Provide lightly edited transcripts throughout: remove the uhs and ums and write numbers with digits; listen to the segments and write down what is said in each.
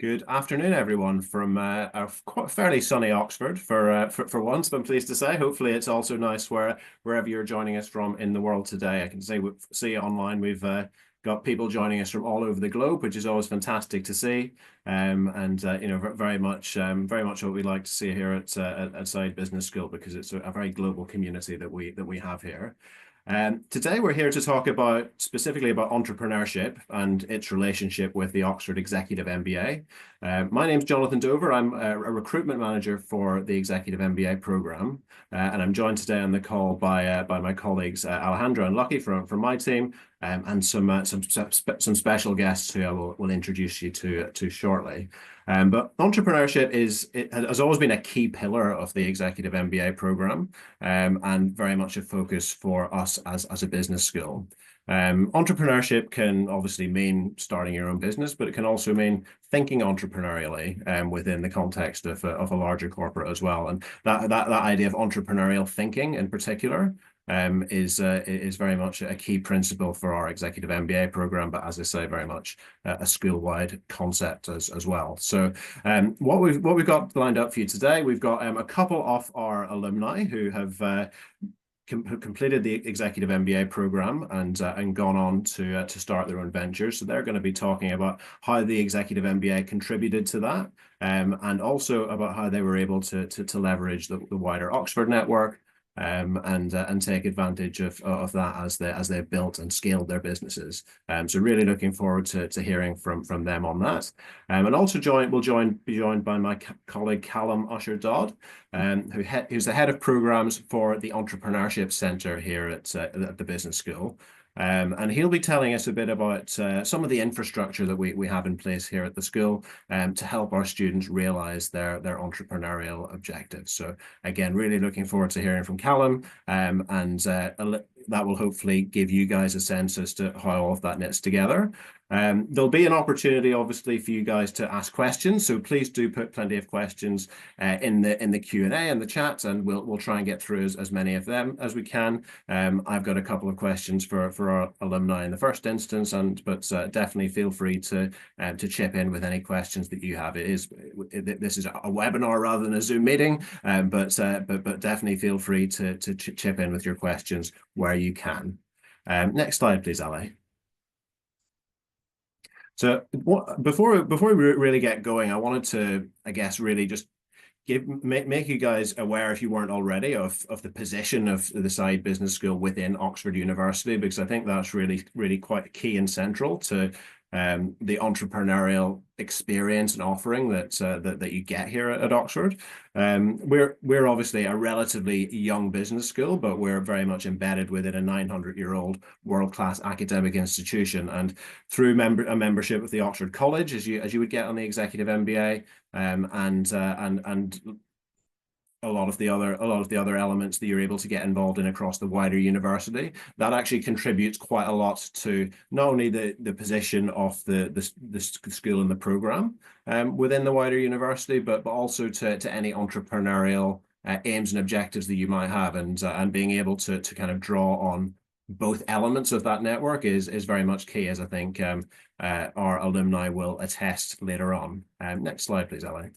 Good afternoon, everyone, from a quite fairly sunny Oxford for once. I'm pleased to say. Hopefully, it's also nice wherever you're joining us from in the world today. I can see online we've got people joining us from all over the globe, which is always fantastic to see. And very much what we like to see here at Saïd Business School, because it's a very global community that we have here. Today we're here to talk specifically about entrepreneurship and its relationship with the Oxford Executive MBA. My name's Jonathan Dover. I'm a recruitment manager for the Executive MBA program, and I'm joined today on the call by my colleagues Alejandro and Lucky from my team, and some special guests who I will introduce you to shortly. But entrepreneurship has always been a key pillar of the Executive MBA program, and very much a focus for us as a business school. Entrepreneurship can obviously mean starting your own business, but it can also mean thinking entrepreneurially within the context of a larger corporate as well. And that idea of entrepreneurial thinking in particular is very much a key principle for our Executive MBA program, but as I say, very much a school-wide concept as well. So what we've got lined up for you today, we've got a couple of our alumni who have completed the Executive MBA program and gone on to start their own ventures. So they're going to be talking about how the Executive MBA contributed to that, and also about how they were able to leverage the wider Oxford network, and take advantage of that as they built and scaled their businesses. So really looking forward to hearing from them on that. And also be joined by my colleague Callum Usher-Dodd, who's the head of programs for the Entrepreneurship Centre here at the business school. And he'll be telling us a bit about some of the infrastructure that we have in place here at the school to help our students realize their entrepreneurial objectives. So again, really looking forward to hearing from Callum, and that will hopefully give you guys a sense as to how all of that knits together. There'll be an opportunity, obviously, for you guys to ask questions. So please do put plenty of questions in the Q&A and the chat, and we'll try and get through as many of them as we can. I've got a couple of questions for our alumni in the first instance, but definitely feel free to chip in with any questions that you have. This is a webinar rather than a Zoom meeting, but definitely feel free to chip in with your questions where you can. Next slide, please, Ale. So before we really get going, I wanted to, I guess, really just make you guys aware, if you weren't already, of the position of the Saïd Business School within Oxford University, because I think that's really quite key and central to the entrepreneurial experience and offering that you get here at Oxford. We're obviously a relatively young business school, but we're very much embedded within a 900-year-old world-class academic institution. And through a membership with the Oxford College, as you would get on the Executive MBA, and a lot of the other elements that you're able to get involved in across the wider university, that actually contributes quite a lot to not only the position of the school and the program within the wider university, but also to any entrepreneurial aims and objectives that you might have, and being able to kind of draw on both elements of that network is very much key, as I think our alumni will attest later on. Next slide, please, Ali.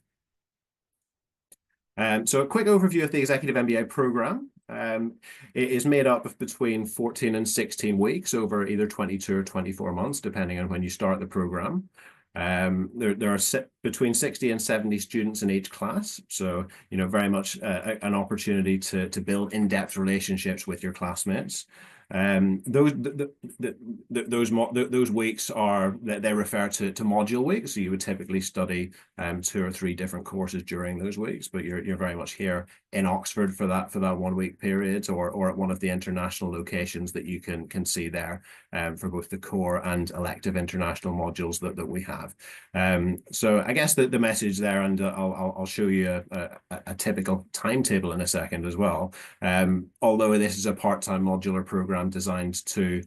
So a quick overview of the Executive MBA program. It is made up of between 14 and 16 weeks over either 22 or 24 months, depending on when you start the program. There are between 60 and 70 students in each class. So, very much an opportunity to build in-depth relationships with your classmates. Those weeks they refer to module weeks. So you would typically study 2 or 3 different courses during those weeks, but you're very much here in Oxford for that 1 week period, or at one of the international locations that you can see there, for both the core and elective international modules that we have. So I guess the message there, and I'll show you a typical timetable in a second as well. Although this is a part-time modular program designed to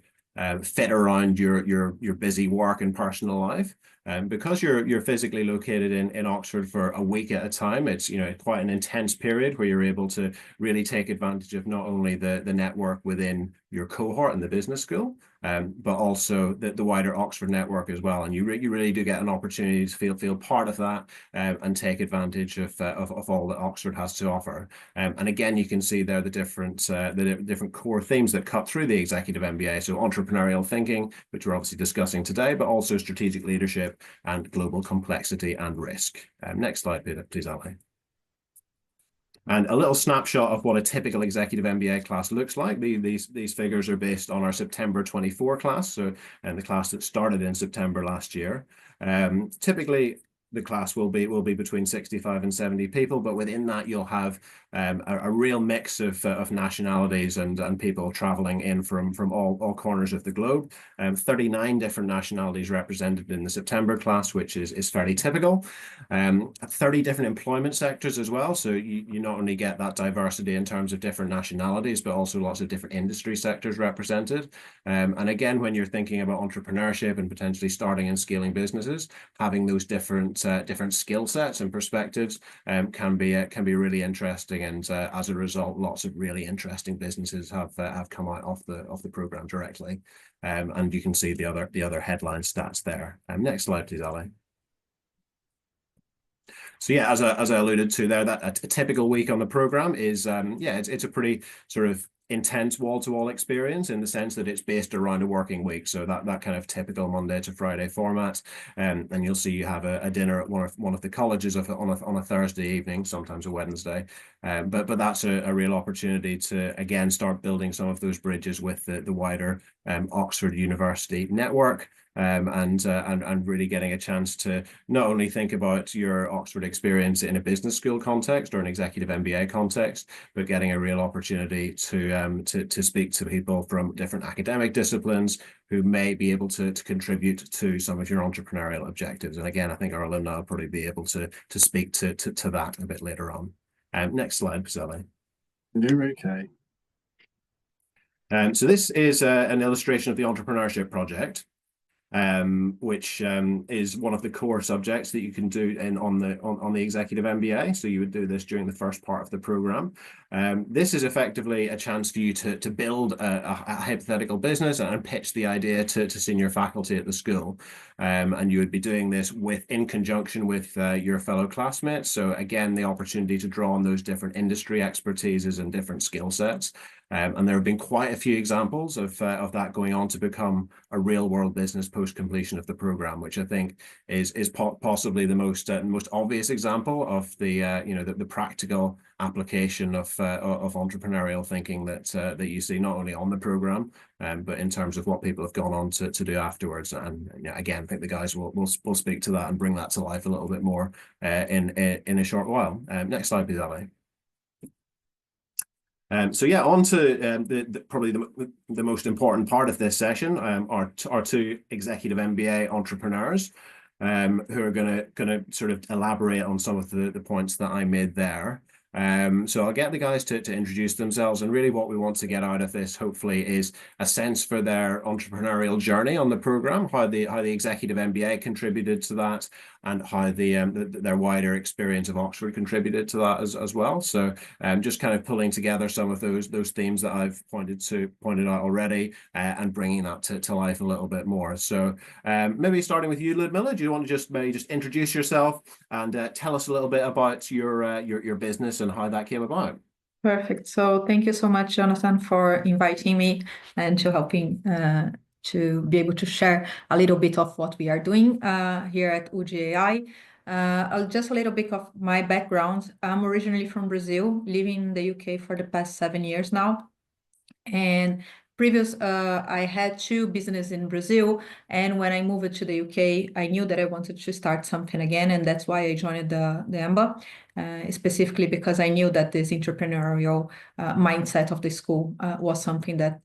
fit around your busy work and personal life, Because you're physically located in Oxford for a week at a time, it's quite an intense period where you're able to really take advantage of not only the network within your cohort in the business school, but also the wider Oxford network as well. And you really do get an opportunity to feel part of that, and take advantage of all that Oxford has to offer. And again, you can see there the different core themes that cut through the Executive MBA. So entrepreneurial thinking, which we're obviously discussing today, but also strategic leadership and global complexity and risk. Next slide, please, Ali. And a little snapshot of what a typical Executive MBA class looks like. These figures are based on our September 24 class, so the class that started in September last year. Typically, the class will be between 65 and 70 people, but within that you'll have a real mix of nationalities and people traveling in from all corners of the globe. 39 different nationalities represented in the September class, which is fairly typical. 30 different employment sectors as well, so you not only get that diversity in terms of different nationalities, but also lots of different industry sectors represented. And again, when you're thinking about entrepreneurship and potentially starting and scaling businesses, having those different skill sets and perspectives can be really interesting. And as a result, lots of really interesting businesses have come out of the program directly. And you can see the other headline stats there. Next slide, please, Ali. So yeah, as I alluded to there, that a typical week on the program is it's a pretty sort of intense wall-to-wall experience in the sense that it's based around a working week. So that kind of typical Monday to Friday format. And you'll see you have a dinner at one of the colleges on a Thursday evening, sometimes a Wednesday. But that's a real opportunity to again start building some of those bridges with the wider Oxford University network. And really getting a chance to not only think about your Oxford experience in a business school context or an executive MBA context, but getting a real opportunity to speak to people from different academic disciplines who may be able to contribute to some of your entrepreneurial objectives. And again, I think our alumni will probably be able to speak to that a bit later on. Next slide, Priscilla. Okay. So this is an illustration of the Entrepreneurship project. Which is one of the core subjects that you can do on the Executive MBA. So you would do this during the first part of the program. This is effectively a chance for you to build a hypothetical business and pitch the idea to senior faculty at the school. And you would be doing this in conjunction with your fellow classmates. So again, the opportunity to draw on those different industry expertises and different skill sets. And there have been quite a few examples of that going on to become a real world business post completion of the program, which I think is possibly the most obvious example of the practical application of entrepreneurial thinking that you see not only on the program, but in terms of what people have gone on to do afterwards. And again, I think the guys will speak to that and bring that to life a little bit more in a short while. Next slide, please, Ali. So yeah, on to probably the most important part of this session, our two executive MBA entrepreneurs, who are gonna sort of elaborate on some of the points that I made there. So I'll get the guys to introduce themselves, and really what we want to get out of this hopefully is a sense for their entrepreneurial journey on the program, how the executive MBA contributed to that, and how their wider experience of Oxford contributed to that as well. So just kind of pulling together some of those themes that I've pointed out already, and bringing that to life a little bit more. So maybe starting with you, Ludmilla, do you want to maybe just introduce yourself and tell us a little bit about your business and how that came about? Perfect. So thank you so much, Jonathan, for inviting me and to helping to be able to share a little bit of what we are doing here at UGAI. Just a little bit of my background. I'm originally from Brazil, living in the UK for the past 7 years now. And I had 2 businesses in Brazil, and when I moved to the UK, I knew that I wanted to start something again, and that's why I joined the EMBA. specifically because I knew that this entrepreneurial mindset of the school was something that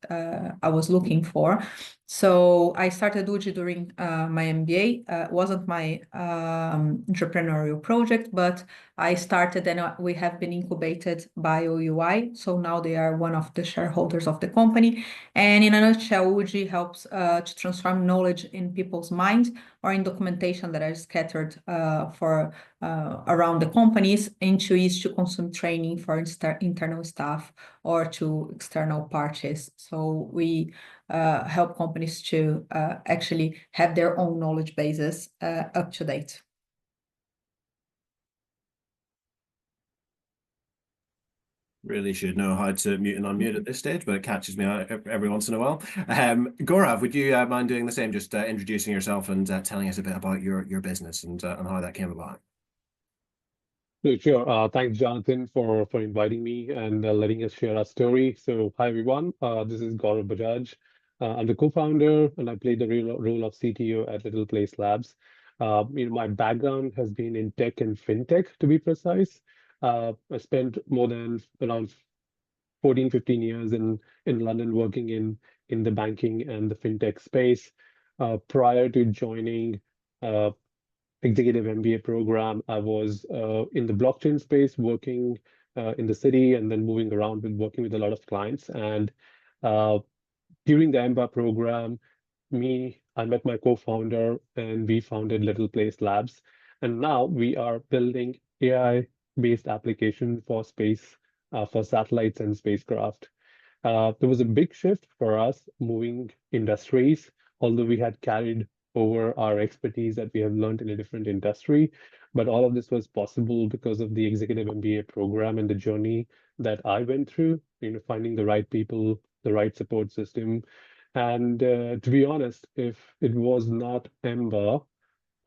I was looking for. So I started UG during my MBA. Wasn't my entrepreneurial project, but I started and we have been incubated by OUI. So now they are one of the shareholders of the company. And in a nutshell, UG helps to transform knowledge in people's minds or in documentation that are scattered around the companies into easy to consume training for internal staff or to external parties. So we help companies to actually have their own knowledge bases up to date. Really should know how to mute and unmute at this stage, but it catches me out every once in a while. Gaurav, would you mind doing the same, just introducing yourself and telling us a bit about your business and how that came about? Sure. Thanks, Jonathan, for inviting me and letting us share our story. So, hi, everyone. This is Gaurav Bajaj. I'm the co-founder, and I play the role of CTO at Little Place Labs. My background has been in tech and fintech, to be precise. I spent more than around 14, 15 years in London working in the banking and the fintech space. Prior to joining Executive MBA program, I was in the blockchain space, working in the city, and then moving around with working with a lot of clients. And during the MBA program, I met my co-founder, and we founded Little Place Labs. And now we are building AI-based application for space, for satellites and spacecraft. There was a big shift for us moving industries, although we had carried over our expertise that we have learned in a different industry. But all of this was possible because of the Executive MBA program and the journey that I went through, finding the right people, the right support system. And to be honest, if it was not MBA,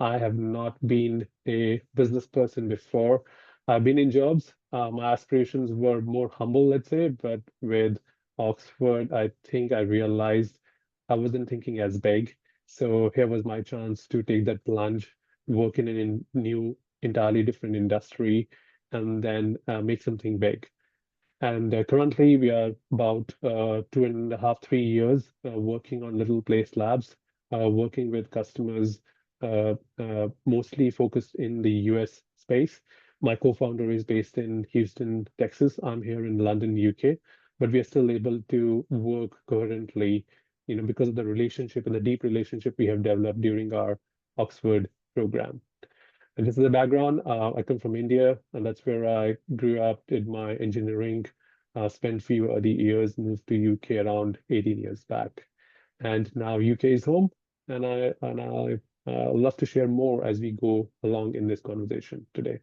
I have not been a business person before. I've been in jobs. My aspirations were more humble, let's say, but with Oxford, I think I realized I wasn't thinking as big. So here was my chance to take that plunge, work in a new, entirely different industry, and then make something big. And currently, we are about 2.5, 3 years working on Little Place Labs, working with customers mostly focused in the US space. My co-founder is based in Houston, Texas. I'm here in London, UK, but we are still able to work coherently, because of the relationship and the deep relationship we have developed during our Oxford program. And this is the background. I come from India, and that's where I grew up, did my engineering, spent few early years, moved to UK around 18 years back. And now UK is home, and I love to share more as we go along in this conversation today.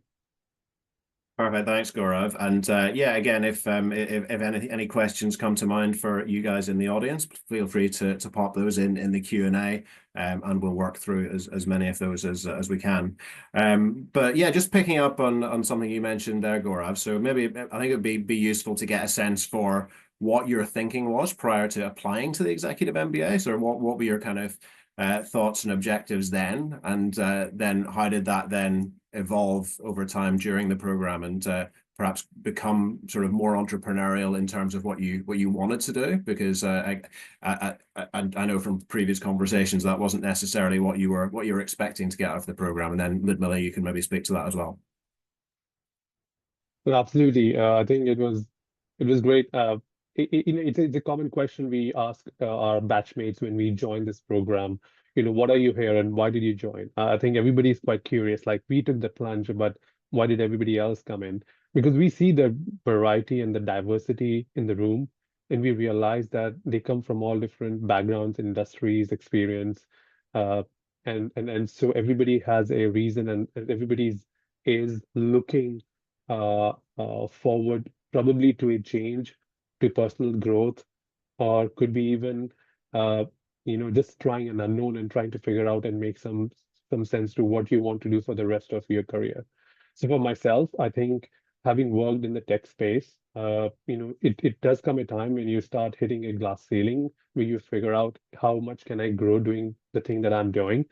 Perfect, thanks, Gaurav. And yeah, again, if any questions come to mind for you guys in the audience, feel free to pop those in the Q&A, and we'll work through as many of those as we can. But yeah, just picking up on something you mentioned there, Gaurav. So maybe I think it would be useful to get a sense for what your thinking was prior to applying to the Executive MBA. So what were your kind of thoughts and objectives then, and then how did that then evolve over time during the program, and perhaps become sort of more entrepreneurial in terms of what you wanted to do? Because I know from previous conversations that wasn't necessarily what you were expecting to get out of the program. And then Ludmila, you can maybe speak to that as well. Well, absolutely. I think it was great. It's a common question we ask our batchmates when we join this program. What are you here and why did you join? I think everybody's quite curious. Like, we took the plunge, but why did everybody else come in? Because we see the variety and the diversity in the room, and we realize that they come from all different backgrounds, industries, experience, and so everybody has a reason, and everybody is looking forward probably to a change, to personal growth, or could be even just trying an unknown and trying to figure out and make some sense to what you want to do for the rest of your career. So for myself, I think having worked in the tech space, it does come a time when you start hitting a glass ceiling where you figure out how much can I grow doing the thing that I'm doing,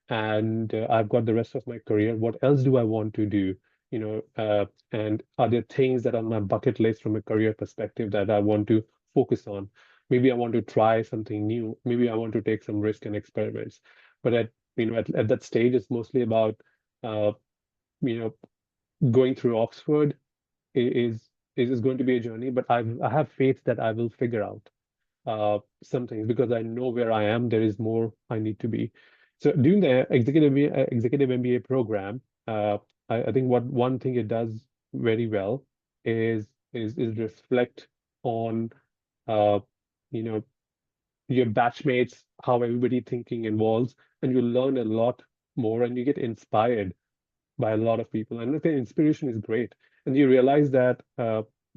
and I've got the rest of my career. What else do I want to do? and are there things that are on my bucket list from a career perspective that I want to focus on? Maybe I want to try something new. Maybe I want to take some risk and experiments. But at that stage, it's mostly about, uh, you know, going through Oxford is going to be a journey, but I have faith that I will figure out some things because I know where I am. There is more I need to be. So doing the executive MBA program, I think what one thing it does very well is reflect on uh, you know your batchmates, how everybody thinking involves, and you learn a lot more and you get inspired by a lot of people. And I think inspiration is great. And you realize that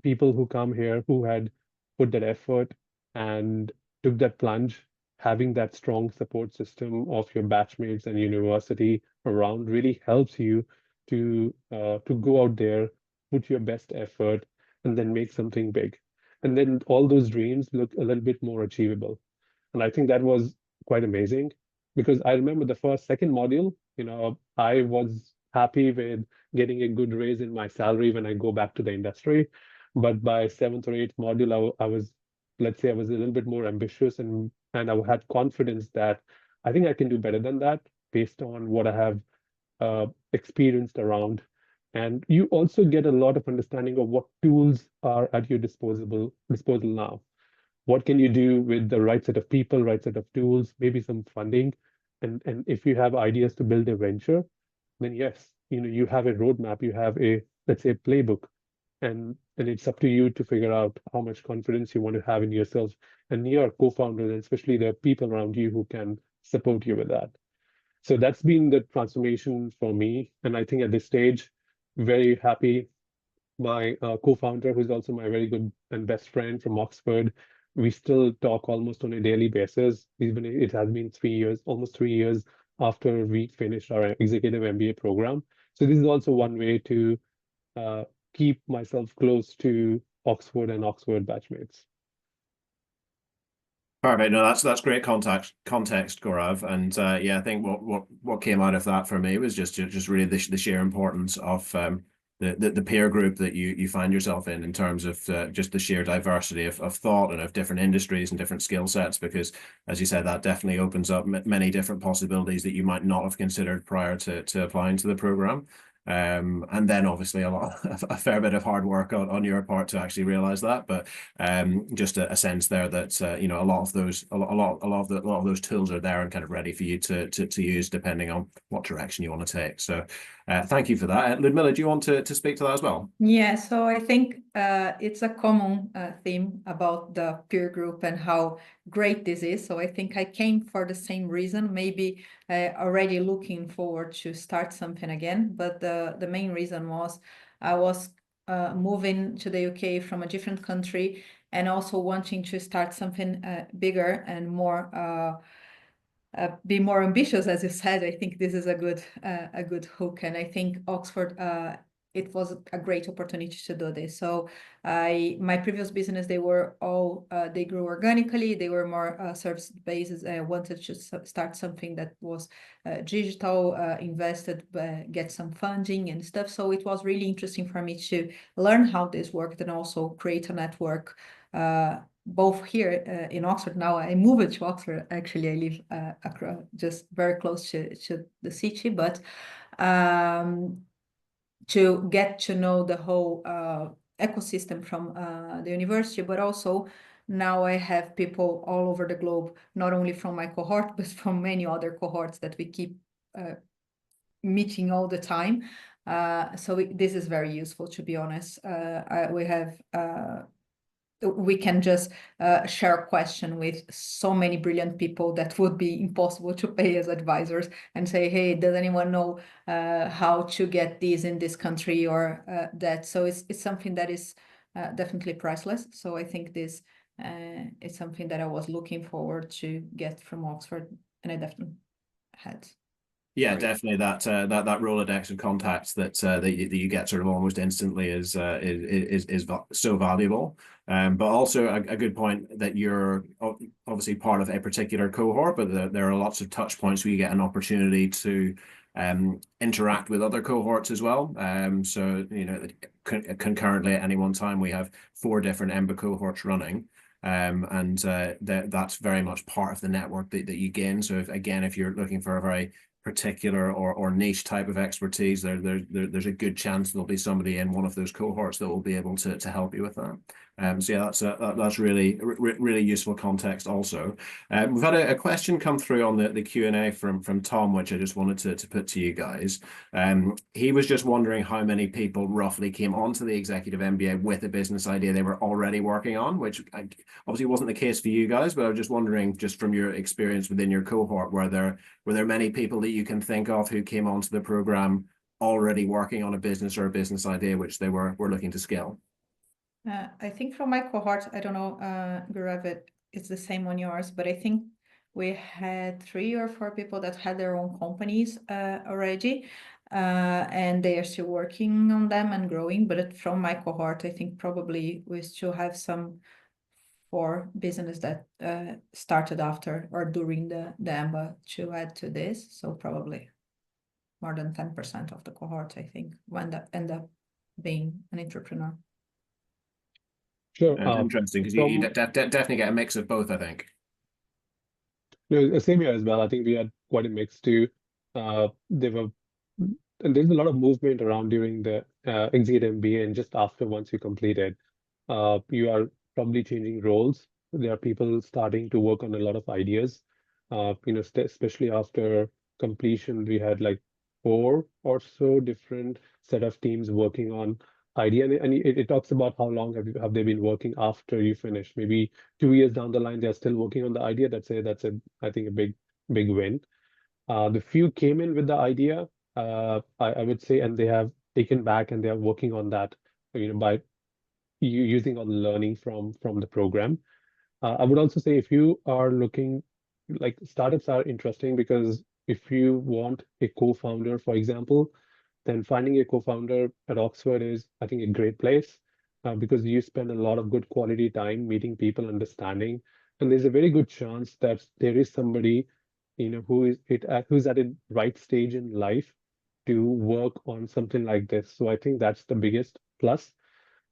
people who come here who had put that effort and took that plunge, having that strong support system of your batchmates and university around really helps you to go out there, put your best effort, and then make something big. And then all those dreams look a little bit more achievable. And I think that was quite amazing because I remember the second module, I was happy with getting a good raise in my salary when I go back to the industry. But by seventh or eighth module, I was, let's say I was a little bit more ambitious and I had confidence that I think I can do better than that based on what I have experienced around. And you also get a lot of understanding of what tools are at your disposal now. What can you do with the right set of people, right set of tools, maybe some funding, and if you have ideas to build a venture, then yes, you have a roadmap, you have a, let's say, playbook, and it's up to you to figure out how much confidence you want to have in yourself and your co-founders, and especially the people around you who can support you with that. So that's been the transformation for me, and I think at this stage, very happy. My co-founder, who's also my very good and best friend from Oxford, we still talk almost on a daily basis. It has been 3 years, almost 3 years after we finished our executive MBA program. So this is also one way to uh, keep myself close to Oxford and Oxford batchmates. Perfect. No, that's great context, Gaurav. And yeah, I think what came out of that for me was just really the sheer importance of the peer group that you find yourself in terms of just the sheer diversity of thought and of different industries and different skill sets, because as you said, that definitely opens up many different possibilities that you might not have considered prior to applying to the program. And then obviously a fair bit of hard work on your part to actually realize that, but just a sense there that a lot of those tools are there and kind of ready for you to use depending on what direction you want to take. So thank you for that. Ludmila, do you want to speak to that as well? Yeah, so I think it's a common theme about the peer group and how great this is. So I think I came for the same reason, maybe already looking forward to start something again. But the main reason was I was moving to the UK from a different country and also wanting to start something bigger and more be more ambitious, as you said. I think this is a good hook, and I think Oxford it was a great opportunity to do this. So my previous business, they were all they grew organically. They were more service based. I wanted to start something that was digital, invested, get some funding and stuff. So it was really interesting for me to learn how this worked and also create a network. Both here in Oxford. Now I moved to Oxford. Actually, I live across, just very close to the city, but to get to know the whole ecosystem from the university, but also now I have people all over the globe, not only from my cohort, but from many other cohorts that we keep meeting all the time. So this is very useful, to be honest. We can just share a question with so many brilliant people that would be impossible to pay as advisors and say, hey, does anyone know how to get this in this country or that? So it's something that is definitely priceless. So I think this is something that I was looking forward to get from Oxford, and I definitely had. Yeah, definitely that Rolodex of contacts that you get sort of almost instantly is so valuable. But also a good point that you're obviously part of a particular cohort, but there are lots of touch points where you get an opportunity to interact with other cohorts as well. So, you know, concurrently at any one time, we have 4 different EMBA cohorts running. And that's very much part of the network that you gain. So if you're looking for a very particular or niche type of expertise, there's a good chance there'll be somebody in one of those cohorts that will be able to help you with that. So yeah, that's really useful context also. We've had a question come through on the Q&A from Tom, which I just wanted to put to you guys. He was just wondering how many people roughly came onto the Executive MBA with a business idea they were already working on, which obviously wasn't the case for you guys, but I was just wondering, just from your experience within your cohort, were there many people that you can think of who came onto the program already working on a business or a business idea which they were looking to scale? I think from my cohort, I don't know, Gaurav, it's the same on yours, but I think we had 3 or 4 people that had their own companies already, and they are still working on them and growing. But from my cohort, I think probably we still have some 4 business that started after or during the EMBA to add to this. So probably more than 10% of the cohort, I think, end up being an entrepreneur. Sure. Interesting, because you definitely get a mix of both, I think. No, same here as well. I think we had quite a mix too. And there's a lot of movement around during the Executive MBA and just after once you complete it. You are probably changing roles. There are people starting to work on a lot of ideas. Especially after completion, we had like 4 or so different set of teams working on idea, and it talks about how long have they been working after you finish. Maybe 2 years down the line, they're still working on the idea. That's I think a big win. The few came in with the idea, I would say, and they have taken back and they are working on that, by using all the learning from the program. I would also say if you are looking, like startups are interesting because if you want a co-founder, for example, then finding a co-founder at Oxford is, I think, a great place because you spend a lot of good quality time meeting people, understanding, and there's a very good chance that there is somebody, who's at a right stage in life to work on something like this. So I think that's the biggest plus.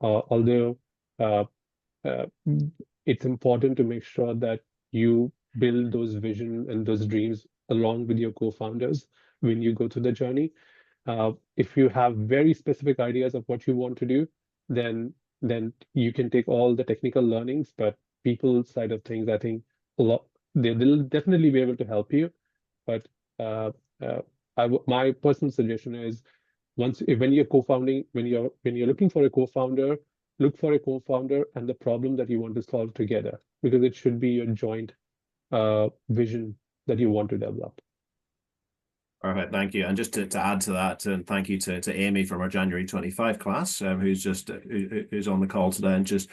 Although uh, uh, it's important to make sure that you build those vision and those dreams along with your co-founders when you go through the journey. If you have very specific ideas of what you want to do, then you can take all the technical learnings, but people side of things, I think they'll definitely be able to help you. But my personal suggestion is when you're co-founding, when you're looking for a co-founder, look for a co-founder and the problem that you want to solve together, because it should be your joint vision that you want to develop. Perfect, thank you. And just to add to that, and thank you to Amy from our January 25 class, who's on the call today and just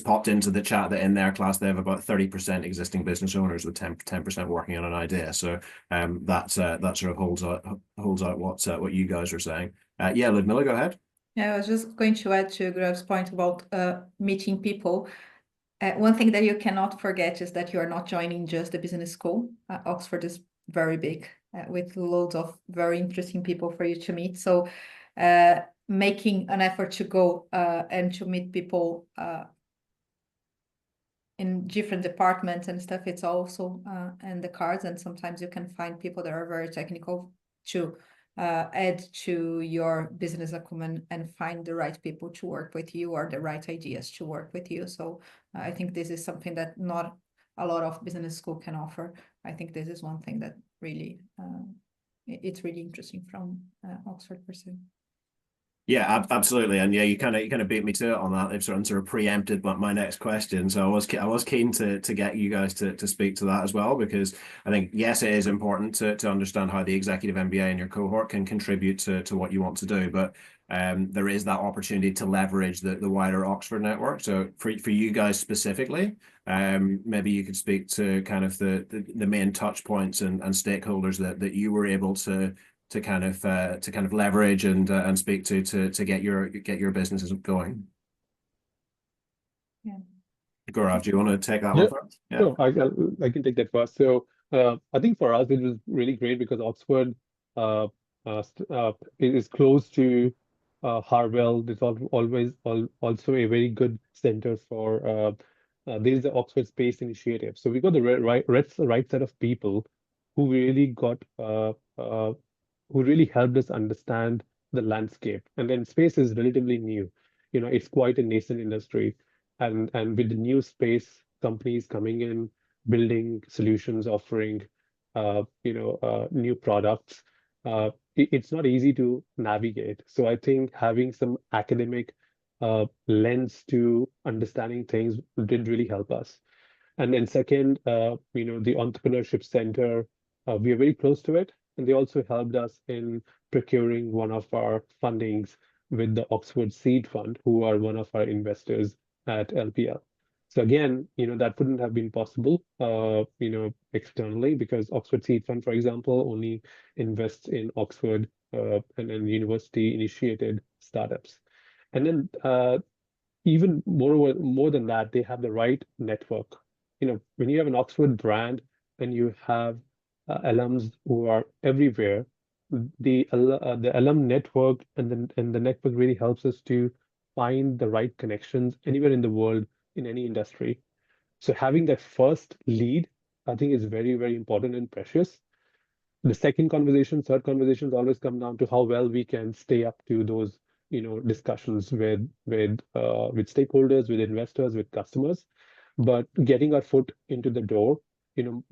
popped into the chat that in their class they have about 30% existing business owners with 10% working on an idea. So that sort of holds out what you guys are saying. Yeah, Ludmilla, go ahead. Yeah, I was just going to add to Grav's point about meeting people. One thing that you cannot forget is that you are not joining just the business school. Oxford is very big with loads of very interesting people for you to meet. So making an effort to go and to meet people in different departments and stuff, it's also in the cards. And sometimes you can find people that are very technical to add to your business acumen and find the right people to work with you or the right ideas to work with you. So I think this is something that not a lot of business school can offer. I think this is one thing that really, it's really interesting from Oxford per se. Yeah, absolutely, and yeah, you kind of beat me to it on that. They've sort of preempted my next question, so I was keen to get you guys to speak to that as well, because I think yes, it is important to understand how the Executive MBA in your cohort can contribute to what you want to do, but there is that opportunity to leverage the wider Oxford network. So for you guys specifically, maybe you could speak to kind of the main touch points and stakeholders that you were able to kind of leverage and speak to get your businesses going. Yeah. Gaurav, do you want to take that one first? Yeah. No, I can take that first. So I think for us it was really great because Oxford it is close to Harwell. There's also a very good center for there is the Oxford Space Initiative. So we got the right set of people who really got who really helped us understand the landscape. And then space is relatively new. It's quite a nascent industry. And with the new space companies coming in, building solutions, offering new products, it's not easy to navigate. So I think having some academic lens to understanding things did really help us. And then second, the Entrepreneurship Center, we are very close to it. And they also helped us in procuring one of our fundings with the Oxford Seed Fund, who are one of our investors at LPL. So again, that wouldn't have been possible, externally, because Oxford Seed Fund, for example, only invests in Oxford and university initiated startups. And then even more than that, they have the right network. When you have an Oxford brand and you have alums who are everywhere, the alum network and the network really helps us to find the right connections anywhere in the world in any industry. So having that first lead, I think, is very, very important and precious. The third conversations always come down to how well we can stay up to those, discussions with stakeholders, with investors, with customers. But getting our foot into the door,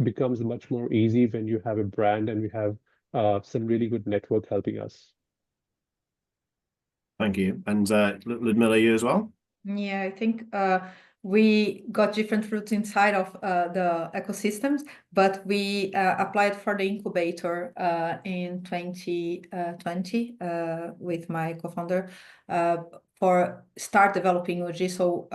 becomes much more easy when you have a brand and we have some really good network helping us. Thank you. And Ludmila, you as well? Yeah, I think we got different routes inside of the ecosystems, but we applied for the incubator in 2020 with my co-founder for start developing OG. So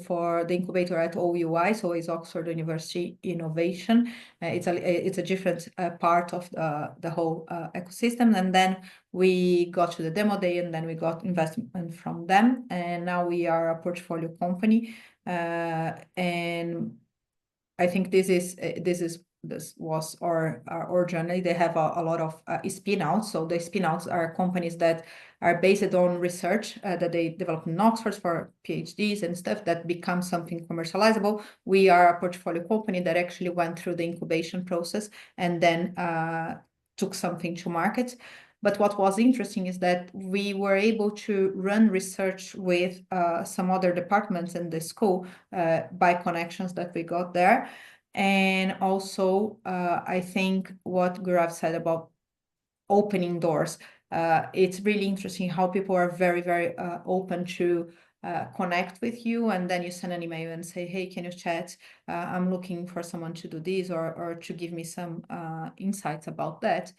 for the incubator at OUI, so it's Oxford University Innovation. It's a different part of the whole ecosystem. And then we got to the demo day, and then we got investment from them, and now we are a portfolio company. And I think this was our journey. They have a lot of spin-outs. So the spin-outs are companies that are based on research that they developed in Oxford for PhDs and stuff that become something commercializable. We are a portfolio company that actually went through the incubation process and then took something to market. But what was interesting is that we were able to run research with some other departments in the school by connections that we got there. And also, I think what Gaurav said about opening doors, it's really interesting how people are very, very open to connect with you, and then you send an email and say, hey, can you chat? I'm looking for someone to do this or to give me some insights about that.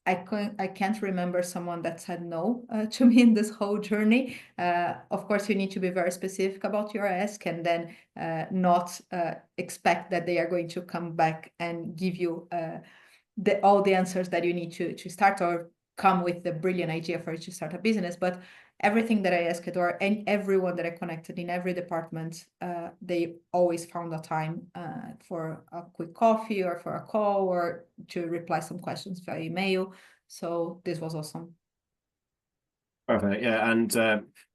I can't remember someone that said no to me in this whole journey. Of course, you need to be very specific about your ask, and then not expect that they are going to come back and give you all the answers that you need to start, or come with the brilliant idea for you to start a business. But everything that I asked, and everyone that I connected in every department, they always found a time for a quick coffee or for a call or to reply some questions via email. So this was awesome. Perfect. Yeah, and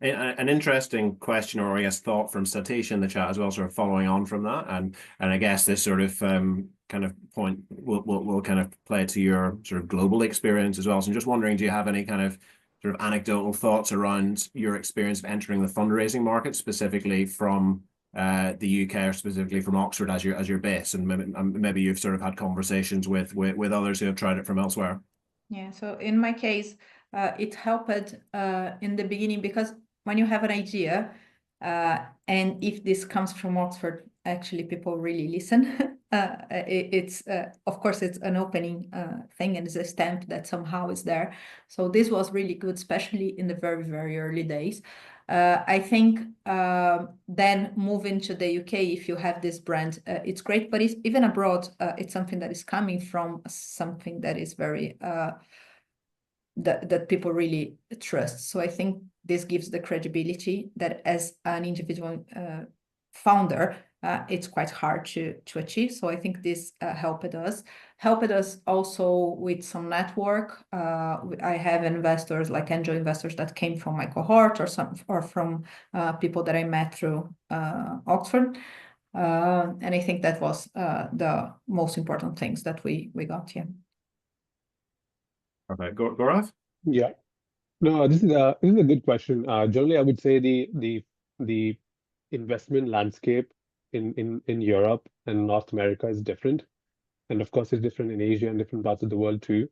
an interesting question, or I guess thought from Satish in the chat as well, sort of following on from that, and I guess this sort of kind of point will kind of play to your sort of global experience as well. So I'm just wondering, do you have any kind of sort of anecdotal thoughts around your experience of entering the fundraising market, specifically from the UK or specifically from Oxford as your base, and maybe you've sort of had conversations with others who have tried it from elsewhere? Yeah, so in my case, it helped in the beginning, because when you have an idea, and if this comes from Oxford, actually people really listen. It's of course it's an opening thing, and it's a stamp that somehow is there. So this was really good, especially in the very, very early days. I think then moving to the UK, if you have this brand, it's great, but even abroad, it's something that is coming from something that is very that people really trust. So I think this gives the credibility that as an individual founder, it's quite hard to achieve. So I think this helped us. helped us also with some network. I have investors, like angel investors, that came from my cohort or from people that I met through Oxford. And I think that was the most important things that we got here. Okay, Gaurav? Yeah. No, this is a good question. Generally, I would say the investment landscape in Europe and North America is different, and of course, it's different in Asia and different parts of the world too.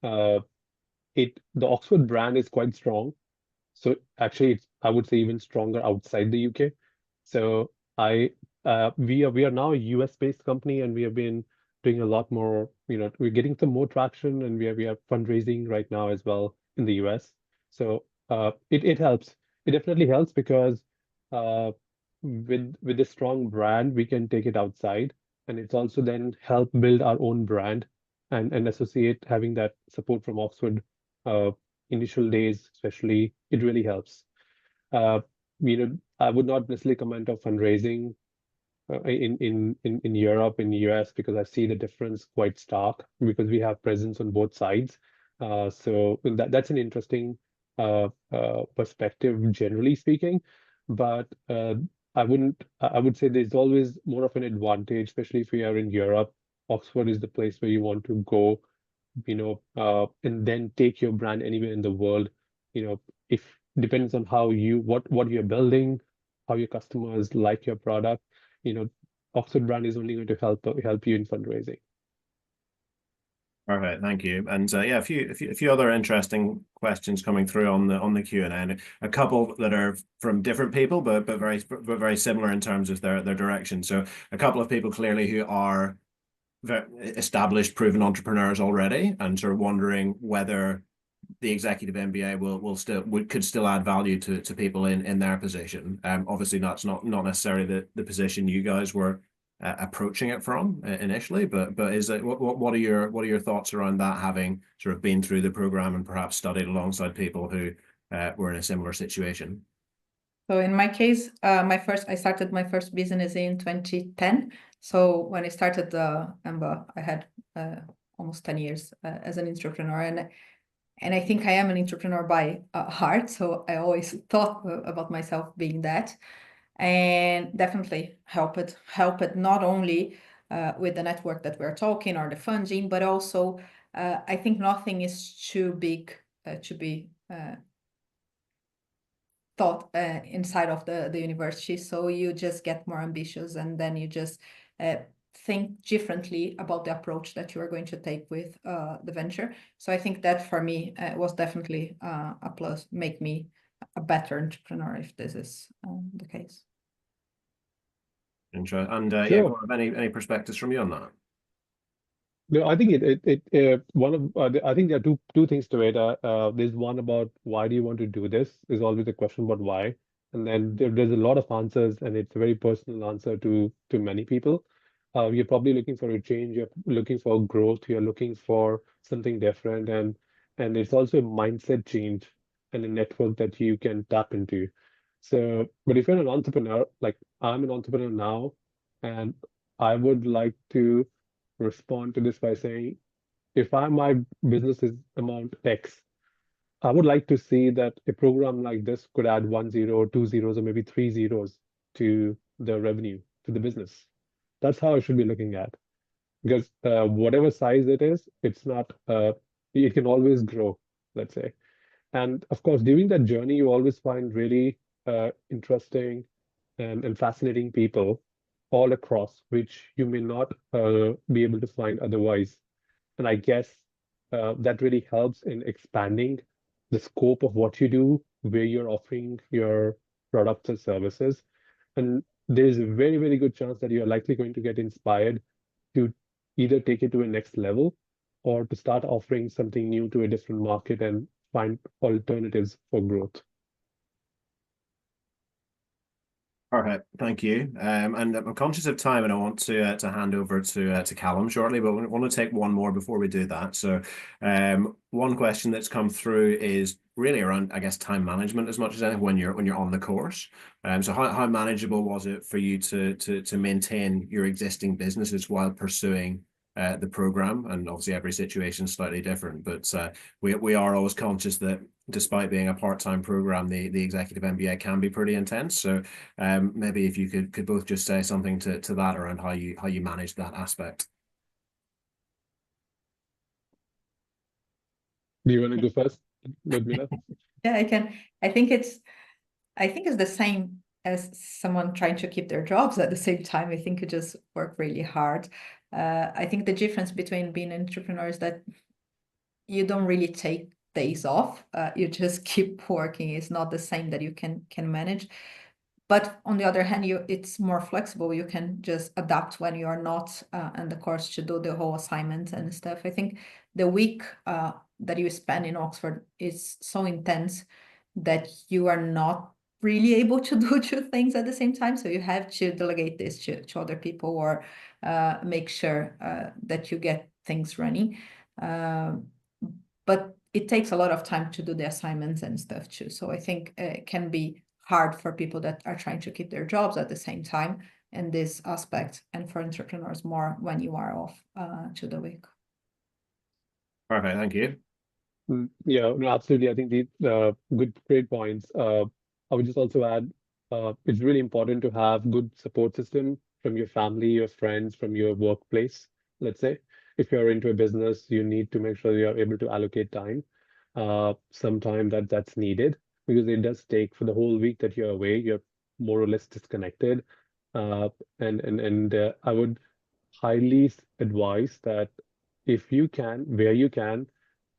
Uh, the Oxford brand is quite strong, so actually, I would say even stronger outside the UK. So we are now a US-based company, and we have been doing a lot more. We're getting some more traction, and we are fundraising right now as well in the US. So it helps. It definitely helps because uh, with a strong brand, we can take it outside, and it's also then help build our own brand and associate having that support from Oxford. Initial days, especially, it really helps. Uh, I would not necessarily comment on fundraising in Europe, in the US, because I see the difference quite stark because we have presence on both sides. So that's an interesting perspective, generally speaking. But I would say there's always more of an advantage, especially if we are in Europe. Oxford is the place where you want to go, and then take your brand anywhere in the world. If depends on what you're building, how your customers like your product, you know, Oxford brand is only going to help you in fundraising. Perfect, thank you. And yeah, a few other interesting questions coming through on the Q&A, and a couple that are from different people, but very similar in terms of their direction. So a couple of people clearly who are established, proven entrepreneurs already, and sort of wondering whether the executive MBA could still add value to people in their position. Obviously, that's not necessarily the position you guys were approaching it from initially, but is it what are your thoughts around that, having sort of been through the program and perhaps studied alongside people who were in a similar situation? So in my case, I started my first business in 2010. So when I started MBA, I had almost 10 years as an entrepreneur, and I think I am an entrepreneur by heart. So I always thought about myself being that, and definitely helped not only with the network that we're talking or the funding, but also I think nothing is too big to be thought inside of the university. So you just get more ambitious, and then you just think differently about the approach that you are going to take with the venture. So I think that for me was definitely a plus, make me a better entrepreneur if this is the case. Interesting. And yeah, Sure. any perspectives from you on that? No, I think I think there are two things to it. There's one about why do you want to do this? Is always a question about why, and then there's a lot of answers, and it's a very personal answer to many people. You're probably looking for a change. You're looking for growth. You're looking for something different, and it's also a mindset change and a network that you can tap into. So, but if you're an entrepreneur, like I'm an entrepreneur now, and I would like to respond to this by saying, if my business is amount X, I would like to see that a program like this could add 1 0, 2 zeros, or maybe 3 zeros to the revenue, to the business. That's how I should be looking at. Because whatever size it is, it can always grow, let's say. And of course, during that journey, you always find really interesting and fascinating people all across, which you may not be able to find otherwise. And I guess that really helps in expanding the scope of what you do, where you're offering your products and services. And there's a very, very good chance that you're likely going to get inspired to either take it to a next level or to start offering something new to a different market and find alternatives for growth. Perfect, thank you. And I'm conscious of time, and I want to hand over to Callum shortly, but I want to take one more before we do that. So, one question that's come through is really around, I guess, time management as much as anything when you're on the course. So how manageable was it for you to maintain your existing businesses while pursuing the program, and obviously every situation is slightly different, but we are always conscious that despite being a part-time program, the Executive MBA can be pretty intense. So maybe if you could both just say something to that around how you manage that aspect. Do you want to go first, Ludmila? Yeah, I can. I think it's the same as someone trying to keep their jobs at the same time. I think you just work really hard. I think the difference between being an entrepreneur is that you don't really take days off. You just keep working. It's not the same that you can manage. But on the other hand, it's more flexible. You can just adapt when you are not in the course to do the whole assignment and stuff. I think the week that you spend in Oxford is so intense that you are not really able to do two things at the same time. So you have to delegate this to other people, or make sure that you get things running. But it takes a lot of time to do the assignments and stuff too. So I think it can be hard for people that are trying to keep their jobs at the same time in this aspect, and for entrepreneurs more when you are off to the Perfect, thank you. Yeah, no, absolutely. I think the great points. I would just also add, it's really important to have good support system from your family, your friends, from your workplace. Let's say, if you're into a business, you need to make sure you're able to allocate time, some time that's needed, because it does take, for the whole week that you're away, you're more or less disconnected. And I would highly advise that if you can, where you can,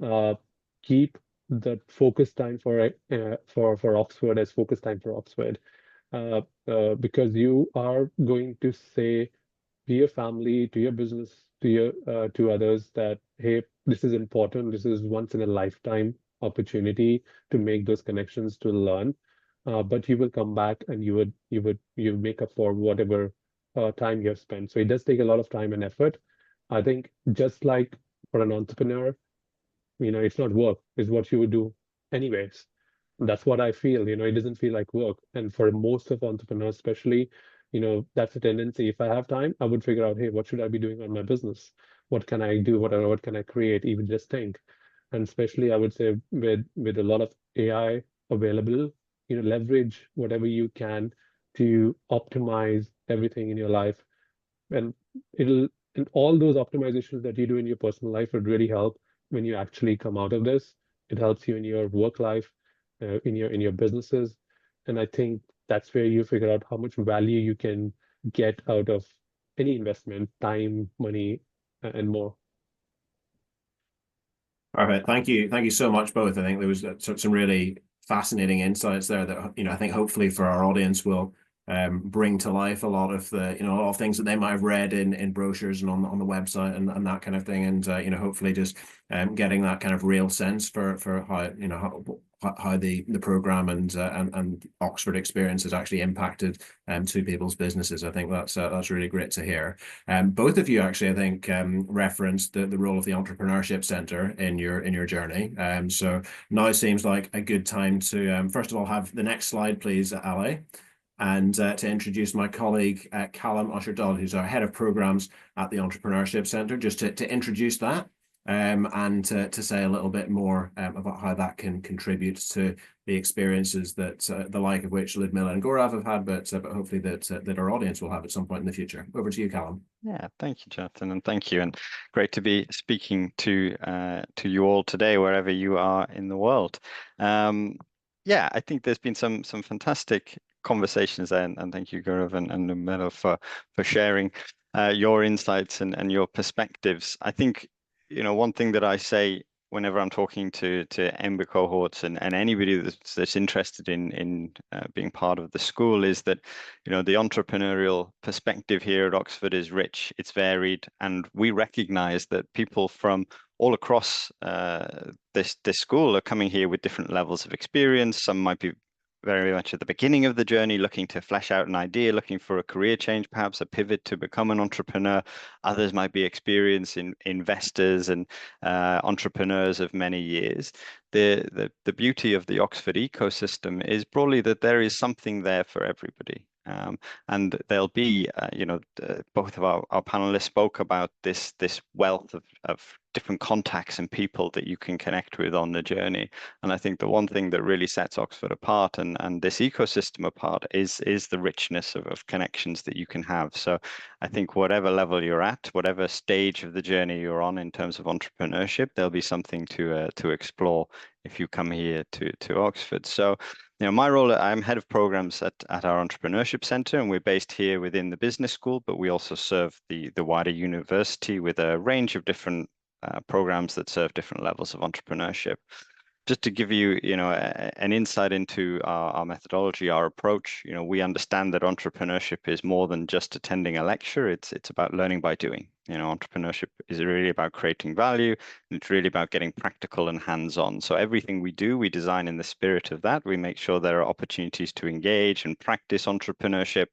uh, keep the focus time for Oxford as focus time for Oxford, because you are going to say to your family, to your business, to others that, hey, this is important. This is once in a lifetime opportunity to make those connections, to learn. But you will come back and you make up for whatever time you have spent. So it does take a lot of time and effort. I think just like for an entrepreneur, it's not work, it's what you would do anyways. That's what I feel, it doesn't feel like work. And for most of entrepreneurs, especially, that's a tendency. If I have time, I would figure out, hey, what should I be doing on my business? What can I do? What can I create? Even just think. And especially, I would say with a lot of AI available, leverage whatever you can to optimize everything in your life. And and all those optimizations that you do in your personal life would really help when you actually come out of this. It helps you in your work life, in your businesses. And I think that's where you figure out how much value you can get out of any investment, time, money, and more. Perfect. Thank you so much both. I think there was some really fascinating insights there that I think hopefully for our audience will bring to life a lot of the a lot of things that they might have read in brochures and on the website and that kind of thing, and hopefully just getting that kind of real sense for how the program and Oxford experience has actually impacted two people's businesses. I think that's really great to hear. Both of you actually, I think, referenced the role of the Entrepreneurship Centre in your journey. So now seems like a good time to first of all have the next slide, please, Ali. And to introduce my colleague, Callum Usher-Dodd, who's our head of programs at the Entrepreneurship Centre, just to introduce that and to say a little bit more about how that can contribute to the experiences that the like of which Ludmila and Gaurav have had, but hopefully that our audience will have at some point in the future. Over to you, Callum. Yeah, thank you, Jonathan, and thank you, and great to be speaking to you all today, wherever you are in the world. Yeah, I think there's been some fantastic conversations there, and thank you, Gaurav and Ludmila, for sharing your insights and your perspectives. I think one thing that I say whenever I'm talking to MBA cohorts and anybody that's interested in being part of the school is that the entrepreneurial perspective here at Oxford is rich, it's varied, and we recognize that people from all across this school are coming here with different levels of experience. Some might be very much at the beginning of the journey, looking to flesh out an idea, looking for a career change, perhaps a pivot to become an entrepreneur. Others might be experienced investors and entrepreneurs of many years. The beauty of the Oxford ecosystem is broadly that there is something there for everybody. And there'll be, both of our panelists spoke about this wealth of different contacts and people that you can connect with on the journey. And I think the one thing that really sets Oxford apart and this ecosystem apart is the richness of connections that you can have. So I think whatever level you're at, whatever stage of the journey you're on in terms of entrepreneurship, there'll be something to explore if you come here to Oxford. So, my role, I'm head of programs at our Entrepreneurship Center, and we're based here within the business school, but we also serve the wider university with a range of different programs that serve different levels of entrepreneurship. Just to give you, an insight into our methodology, our approach, we understand that entrepreneurship is more than just attending a lecture. It's about learning by doing. Entrepreneurship is really about creating value, and it's really about getting practical and hands-on. So everything we do, we design in the spirit of that. We make sure there are opportunities to engage and practice entrepreneurship.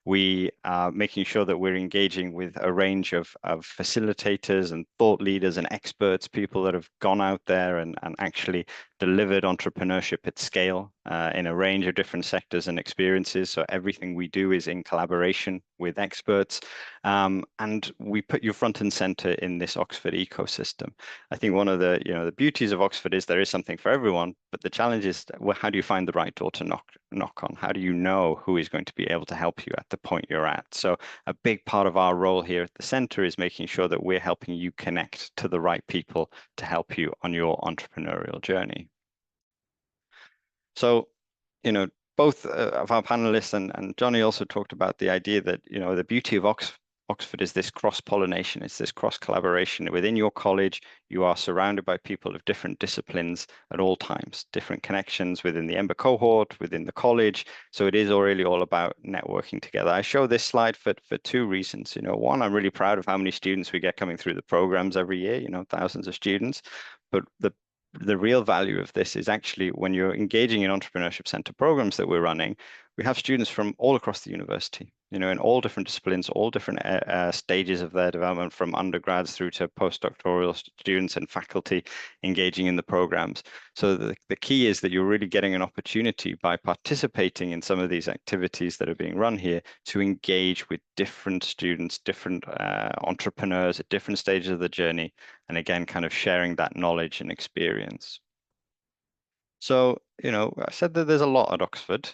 We are making sure that we're engaging with a range of facilitators and thought leaders and experts, people that have gone out there and actually delivered entrepreneurship at scale in a range of different sectors and experiences. So everything we do is in collaboration with experts. And we put you front and center in this Oxford ecosystem. I think one of the beauties of Oxford is there is something for everyone, but the challenge is, well, how do you find the right door to knock on? How do you know who is going to be able to help you at the point you're at? So a big part of our role here at the center is making sure that we're helping you connect to the right people to help you on your entrepreneurial journey. So, both of our panelists and Johnny also talked about the idea that, the beauty of Oxford is this cross-pollination, it's this cross-collaboration. Within your college, you are surrounded by people of different disciplines at all times, different connections within the EMBA cohort, within the college. So it is really all about networking together. I show this slide for two reasons. One, I'm really proud of how many students we get coming through the programs every year, thousands of students. But the real value of this is actually when you're engaging in Entrepreneurship Center programs that we're running, we have students from all across the university, in all different disciplines, all different stages of their development, from undergrads through to postdoctoral students and faculty engaging in the programs. So the key is that you're really getting an opportunity by participating in some of these activities that are being run here to engage with different students, different entrepreneurs at different stages of the journey, and again, kind of sharing that knowledge and experience. So, I said that there's a lot at Oxford.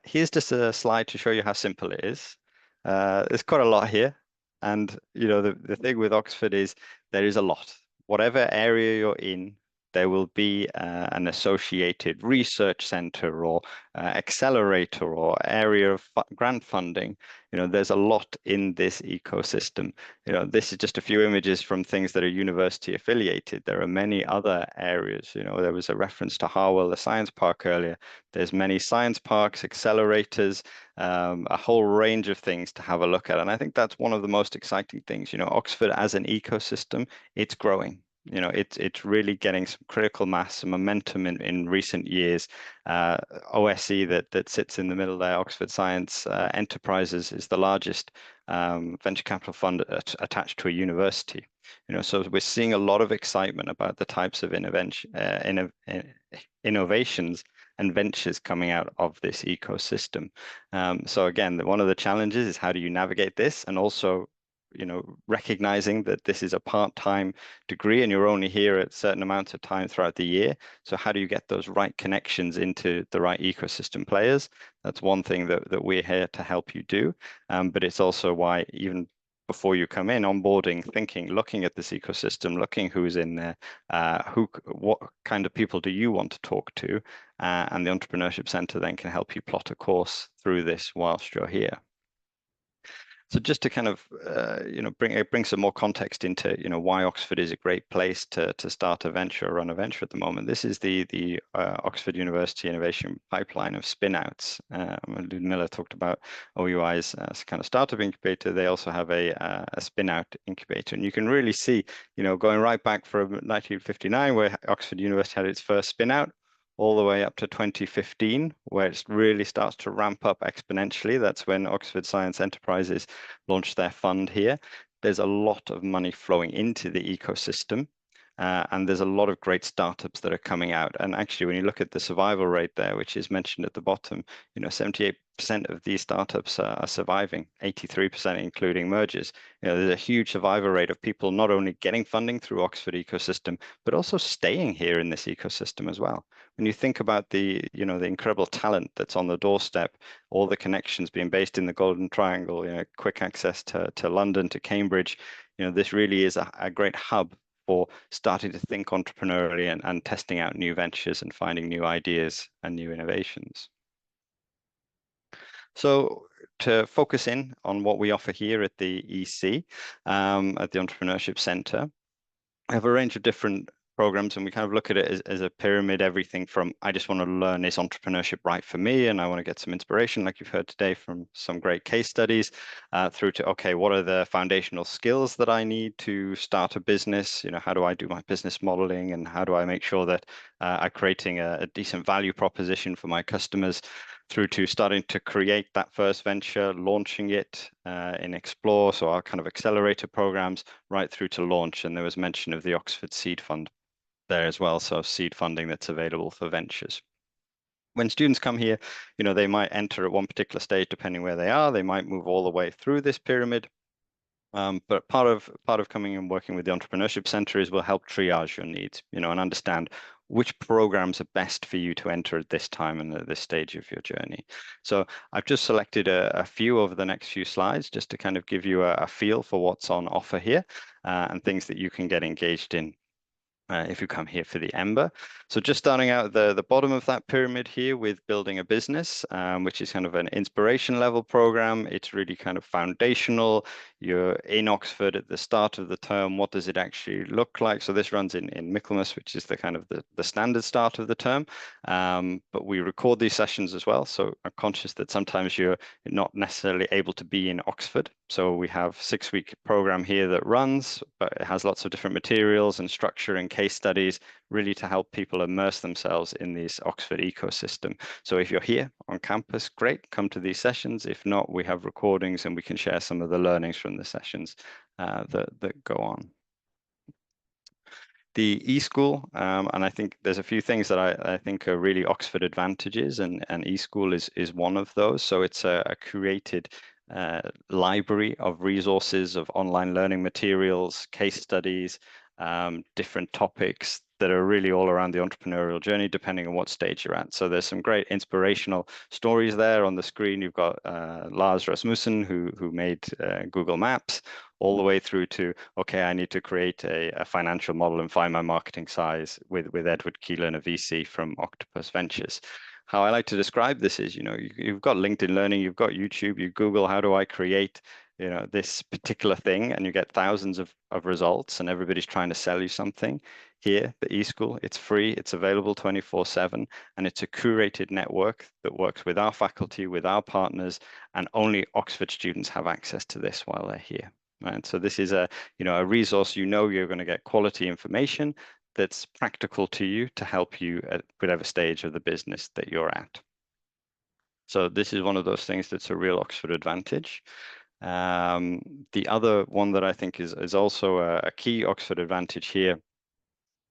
Here's just a slide to show you how simple it is. There's quite a lot here. And, the thing with Oxford is there is a lot. Whatever area you're in, there will be an associated research center or accelerator or area of grant funding. There's a lot in this ecosystem. This is just a few images from things that are university affiliated. There are many other areas. There was a reference to Harwell, the science park earlier. There's many science parks, accelerators, a whole range of things to have a look at. And I think that's one of the most exciting things. Oxford as an ecosystem, it's growing. It's really getting some critical mass, some momentum in recent years. OSE that sits in the middle there, Oxford Science Enterprises, is the largest venture capital fund attached to a university. So we're seeing a lot of excitement about the types of innovations and ventures coming out of this ecosystem. So again, one of the challenges is how do you navigate this, and also recognizing that this is a part-time degree and you're only here at certain amounts of time throughout the year. So how do you get those right connections into the right ecosystem players? That's one thing that we're here to help you do. But it's also why even before you come in, onboarding, thinking, looking at this ecosystem, looking who's in there, what kind of people do you want to talk to? And the Entrepreneurship Center then can help you plot a course through this whilst you're here. So just to kind of bring some more context into why Oxford is a great place to start a venture or run a venture at the moment. This is the Oxford University Innovation Pipeline of spin-outs. Ludmilla talked about OUI's kind of startup incubator. They also have a spin-out incubator, and you can really see going right back from 1959, where Oxford University had its first spin-out, all the way up to 2015, where it really starts to ramp up exponentially. That's when Oxford Science Enterprises launched their fund here. There's a lot of money flowing into the ecosystem, and there's a lot of great startups that are coming out. And actually, when you look at the survival rate there, which is mentioned at the bottom, 78% of these startups are surviving, 83%, including mergers. You know, there's a huge survival rate of people not only getting funding through Oxford ecosystem, but also staying here in this ecosystem as well. When you think about the, you know, the incredible talent that's on the doorstep, all the connections being based in the Golden Triangle, you know, quick access to London, to Cambridge, you know, this really is a great hub for starting to think entrepreneurially and testing out new ventures and finding new ideas and new innovations. So to focus in on what we offer here at the EC, at the Entrepreneurship Center, I have a range of different programs, and we kind of look at it as a pyramid, everything from I just want to learn, is entrepreneurship right for me, and I want to get some inspiration, like you've heard today from some great case studies, through to, okay, what are the foundational skills that I need to start a business? You know, how do I do my business modeling, and how do I make sure that I'm creating a decent value proposition for my customers, through to starting to create that first venture, launching it in Explore, so our kind of accelerator programs, right through to launch. And there was mention of the Oxford Seed Fund there as well, so seed funding that's available for ventures. When students come here, you know, they might enter at one particular stage, depending where they are. They might move all the way through this pyramid. But part of coming and working with the Entrepreneurship Center is we'll help triage your needs, you know, and understand which programs are best for you to enter at this time and at this stage of your journey. So I've just selected a few over the next few slides just to kind of give you a feel for what's on offer here, and things that you can get engaged in if you come here for the Ember. So just starting out at the bottom of that pyramid here with building a business, which is kind of an inspiration level program. It's really kind of foundational. You're in Oxford at the start of the term. What does it actually look like? So this runs in Michaelmas, which is the kind of the standard start of the term. But we record these sessions as well. So I'm conscious that sometimes you're not necessarily able to be in Oxford. So we have a 6-week program here that runs, but it has lots of different materials and structure and case studies, really to help people immerse themselves in this Oxford ecosystem. So if you're here on campus, great, come to these sessions. If not, we have recordings and we can share some of the learnings from the sessions that go on. The eSchool, and I think there's a few things that I think are really Oxford advantages, and eSchool is one of those. So it's a curated library of resources, of online learning materials, case studies, different topics that are really all around the entrepreneurial journey, depending on what stage you're at. So there's some great inspirational stories there on the screen. You've got Lars Rasmussen, who made Google Maps, all the way through to, okay, I need to create a financial model and find my marketing size with Edward Keelan, a VC from Octopus Ventures. How I like to describe this is, you know, you've got LinkedIn Learning, you've got YouTube, you Google, how do I create, you know, this particular thing, and you get thousands of results, and everybody's trying to sell you something. Here, the eSchool, it's free, it's available 24/7, and it's a curated network that works with our faculty, with our partners, and only Oxford students have access to this while they're here. Right? So this is a resource, you know, you're going to get quality information that's practical to you to help you at whatever stage of the business that you're at. So this is one of those things that's a real Oxford advantage. The other one that I think is also a key Oxford advantage here,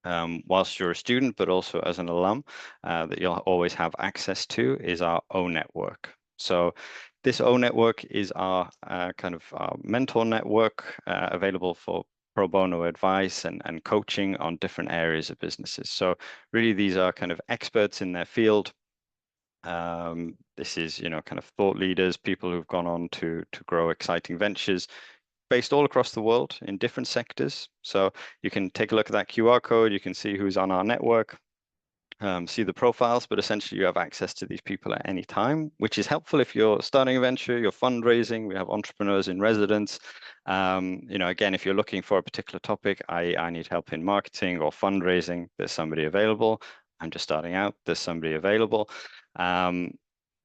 whilst you're a student, but also as an alum, that you'll always have access to, is our O network. So this O network is our kind of our mentor network, available for pro bono advice and coaching on different areas of businesses. So really, these are kind of experts in their field. This is, you know, kind of thought leaders, people who've gone on to grow exciting ventures based all across the world in different sectors. So you can take a look at that QR code, you can see who's on our network, see the profiles, but essentially you have access to these people at any time, which is helpful if you're starting a venture, you're fundraising. We have entrepreneurs in residence. You know, again, if you're looking for a particular topic, I need help in marketing or fundraising, there's somebody available. I'm just starting out, there's somebody available.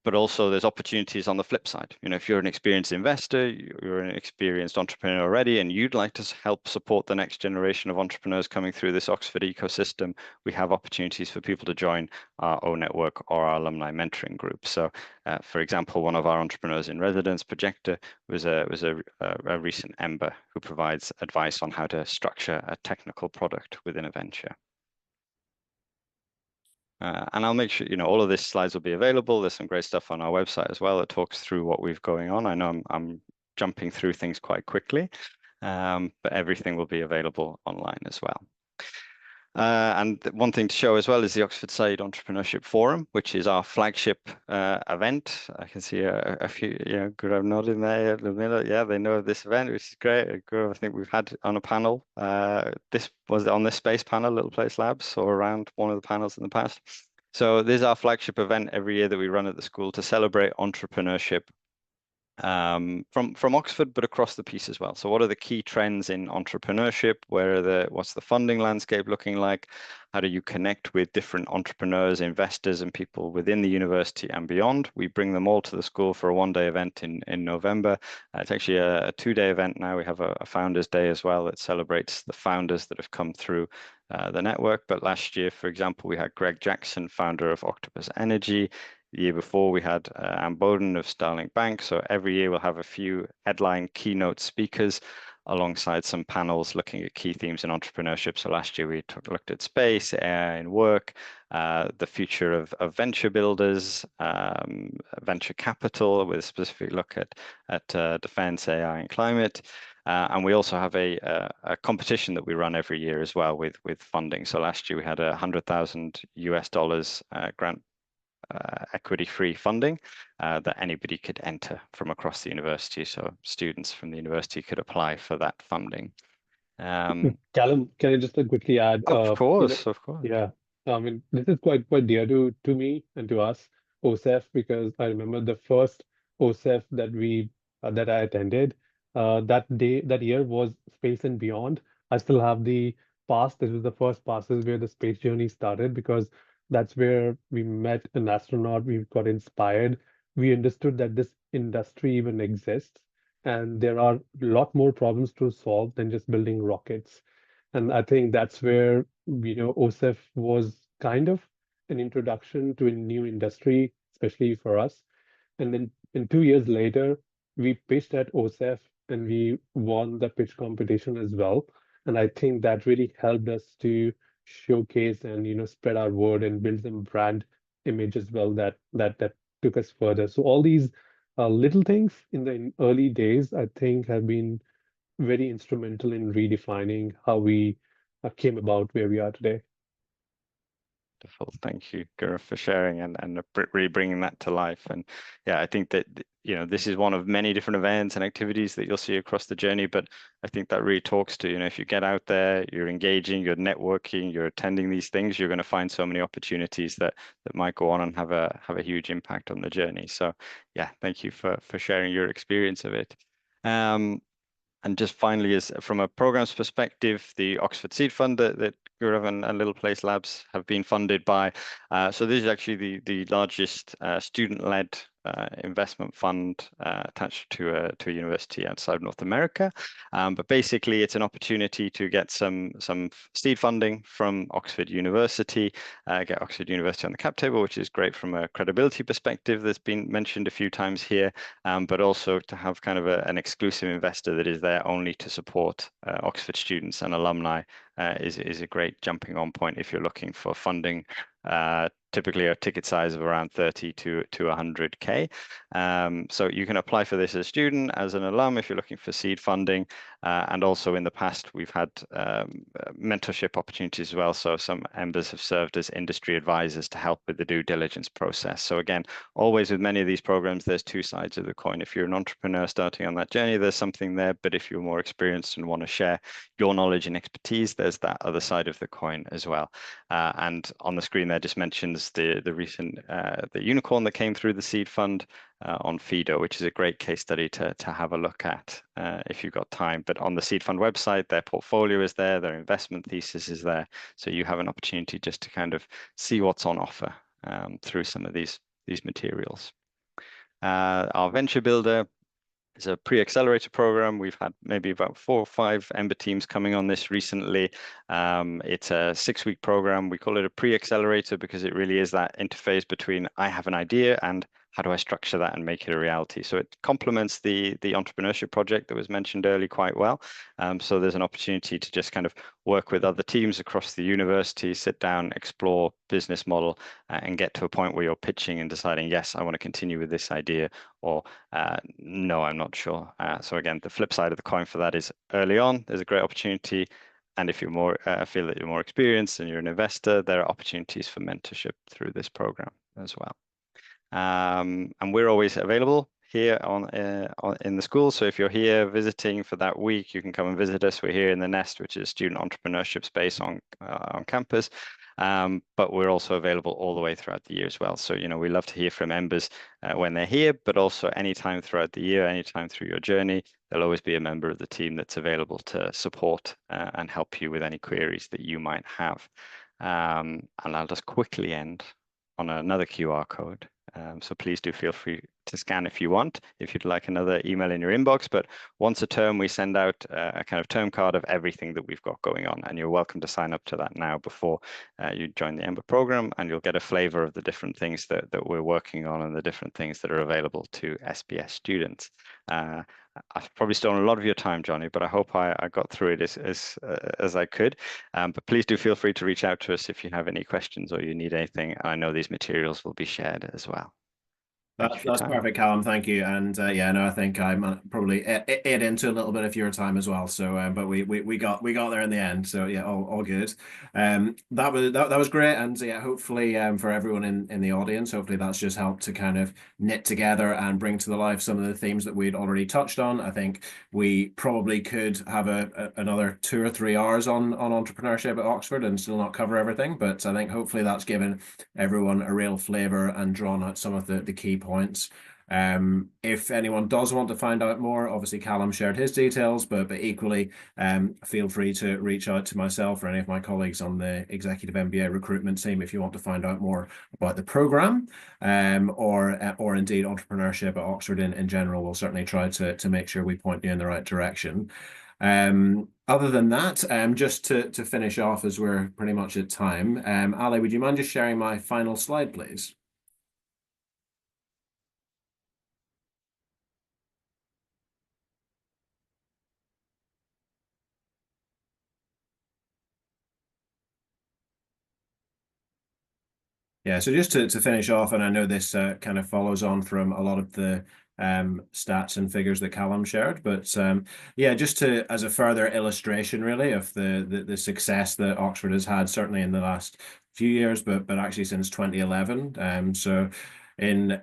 But also there's opportunities on the flip side. You know, if you're an experienced investor, you're an experienced entrepreneur already, and you'd like to help support the next generation of entrepreneurs coming through this Oxford ecosystem, we have opportunities for people to join our O network or our alumni mentoring group. So, for example, one of our entrepreneurs in residence, Projector, was a recent Ember who provides advice on how to structure a technical product within a venture. And I'll make sure, all of these slides will be available. There's some great stuff on our website as well that talks through what we've going on. I know I'm jumping through things quite quickly, but everything will be available online as well. And one thing to show as well is the Oxford Saïd Entrepreneurship Forum, which is our flagship event. I can see a few, Gaurav nodding there. Yeah, they know of this event, which is great. Gaurav, I think we've had on a panel. This was on this space panel, Little Place Labs, or around one of the panels in the past. So this is our flagship event every year that we run at the school to celebrate entrepreneurship from Oxford, but across the piece as well. So what are the key trends in entrepreneurship? What's the funding landscape looking like? How do you connect with different entrepreneurs, investors, and people within the university and beyond? We bring them all to the school for a one-day event in November. It's actually a two-day event now. We have a Founders Day as well that celebrates the founders that have come through the network. But last year, for example, we had Greg Jackson, founder of Octopus Energy. The year before, we had Anne Bowden of Starling Bank. So every year we'll have a few headline keynote speakers alongside some panels looking at key themes in entrepreneurship. So last year we looked at space, AI in work, the future of venture builders, venture capital with a specific look at defense, AI, and climate. And we also have a competition that we run every year as well with funding. So last year we had $100,000 grant equity-free funding that anybody could enter from across the university. So students from the university could apply for that funding. Callum, can I just quickly add? Of course. Yeah, I mean, this is quite dear to me and to us, OSEF, because I remember the first OSEF that I attended. That year was Space and Beyond. I still have the pass. This was the first passes where the space journey started, because that's where we met an astronaut. We got inspired. We understood that this industry even exists, and there are a lot more problems to solve than just building rockets. And I think that's where, OSEF was kind of an introduction to a new industry, especially for us. And then 2 years later, we pitched at OSEF and we won the pitch competition as well. And I think that really helped us to showcase and, spread our word and build some brand image as well that took us further. So all these little things in the early days, I think, have been very instrumental in redefining how we came about where we are today. Wonderful. Thank you, Gaurav, for sharing and really bringing that to life. And yeah, I think that, this is one of many different events and activities that you'll see across the journey. But I think that really talks to, if you get out there, you're engaging, you're networking, you're attending these things, you're going to find so many opportunities that might go on and have a huge impact on the journey. So yeah, thank you for sharing your experience of it. And just finally, from a programs perspective, the Oxford Seed Fund that Gaurav and Little Place Labs have been funded by. So this is actually the largest student-led investment fund attached to a university outside North America. But basically, it's an opportunity to get some seed funding from Oxford University, get Oxford University on the cap table, which is great from a credibility perspective that's been mentioned a few times here, but also to have kind of an exclusive investor that is there only to support Oxford students and alumni is a great jumping on point if you're looking for funding. Typically a ticket size of around 30 to 100K. So you can apply for this as a student, as an alum, if you're looking for seed funding. And also in the past, we've had mentorship opportunities as well. So some members have served as industry advisors to help with the due diligence process. So again, always with many of these programs, there's two sides of the coin. If you're an entrepreneur starting on that journey, there's something there. But if you're more experienced and want to share your knowledge and expertise, there's that other side of the coin as well. And on the screen there just mentions the recent the unicorn that came through the seed fund on Fido, which is a great case study to have a look at if you've got time. But on the seed fund website, their portfolio is there, their investment thesis is there, so you have an opportunity just to kind of see what's on offer through some of these materials. Our venture builder is a pre-accelerator program. We've had maybe about 4 or 5 Ember teams coming on this recently. It's a 6-week program. We call it a pre-accelerator because it really is that interface between I have an idea and how do I structure that and make it a reality? So it complements the entrepreneurship project that was mentioned earlier quite well. So there's an opportunity to just kind of work with other teams across the university, sit down, explore business model, and get to a point where you're pitching and deciding, yes, I want to continue with this idea, or no, I'm not sure. So again, the flip side of the coin for that is early on, there's a great opportunity. And if you're more feel that you're more experienced and you're an investor, there are opportunities for mentorship through this program as well. And we're always available here in the school. So if you're here visiting for that week, you can come and visit us. We're here in the Nest, which is a student entrepreneurship space on campus. But we're also available all the way throughout the year as well. So, we love to hear from members when they're here, but also anytime throughout the year, anytime through your journey, there'll always be a member of the team that's available to support and help you with any queries that you might have. And I'll just quickly end on another QR code. So please do feel free to scan if you want, if you'd like another email in your inbox. But once a term, we send out a kind of term card of everything that we've got going on. And you're welcome to sign up to that now before you join the Ember program. And you'll get a flavor of the different things that we're working on and the different things that are available to SBS students. I've probably stolen a lot of your time, Johnny, but I hope I got through it as I could. But please do feel free to reach out to us if you have any questions or you need anything. I know these materials will be shared as well. That's perfect, Callum. Thank you. And yeah, no, I think I probably ate into a little bit of your time as well. So, but we got there in the end. So yeah, all good. That was great. And yeah, hopefully for everyone in the audience, hopefully that's just helped to kind of knit together and bring to the life some of the themes that we'd already touched on. I think we probably could have another 2 or 3 hours on entrepreneurship at Oxford and still not cover everything. But I think hopefully that's given everyone a real flavor and drawn out some of the key points. If anyone does want to find out more, obviously Callum shared his details, but equally feel free to reach out to myself or any of my colleagues on the Executive MBA recruitment team if you want to find out more about the program, or indeed entrepreneurship at Oxford in general. We'll certainly try to make sure we point you in the right direction. Other than that, just to finish off as we're pretty much at time, Ali, would you mind just sharing my final slide, please? Yeah, so just to finish off, and I know this kind of follows on from a lot of the stats and figures that Callum shared, but yeah, just as a further illustration really of the success that Oxford has had, certainly in the last few years, but actually since 2011. So in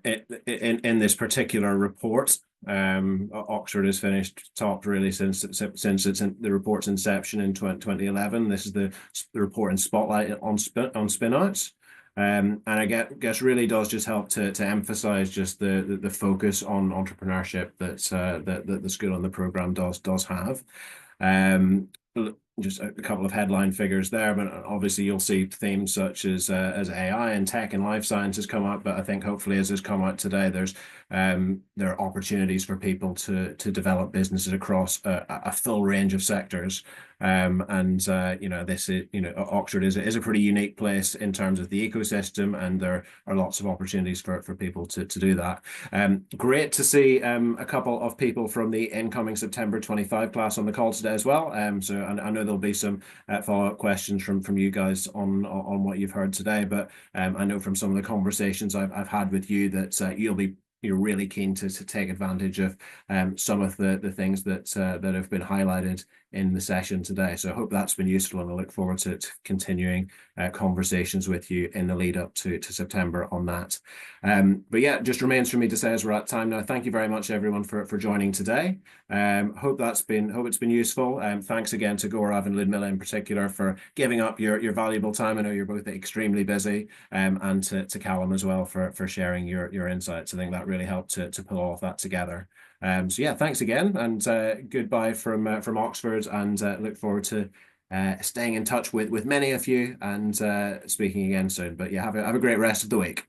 this particular report, Oxford has finished top really since the report's inception in 2011. This is the report in Spotlight on spinouts. And I guess really does just help to emphasize just the focus on entrepreneurship that the school and the program does have. Just a couple of headline figures there, but obviously you'll see themes such as AI and tech and life sciences come up. But I think hopefully as has come out today, there are opportunities for people to develop businesses across a full range of sectors. This is Oxford is a pretty unique place in terms of the ecosystem, and there are lots of opportunities for people to do that. Great to see a couple of people from the incoming September 25 class on the call today as well. So I know there'll be some follow-up questions from you guys on what you've heard today, but I know from some of the conversations I've had with you that you're really keen to take advantage of some of the things that have been highlighted in the session today. So I hope that's been useful, and I look forward to continuing conversations with you in the lead up to September on that. But yeah, just remains for me to say as we're at time now, thank you very much everyone for joining today. Hope it's been useful. Thanks again to Gaurav and Ludmilla in particular for giving up your valuable time. I know you're both extremely busy, and to Callum as well for sharing your insights. I think that really helped to pull all of that together. So yeah, thanks again, and goodbye from Oxford, and look forward to staying in touch with many of you and speaking again soon. But yeah, have a great rest of the week.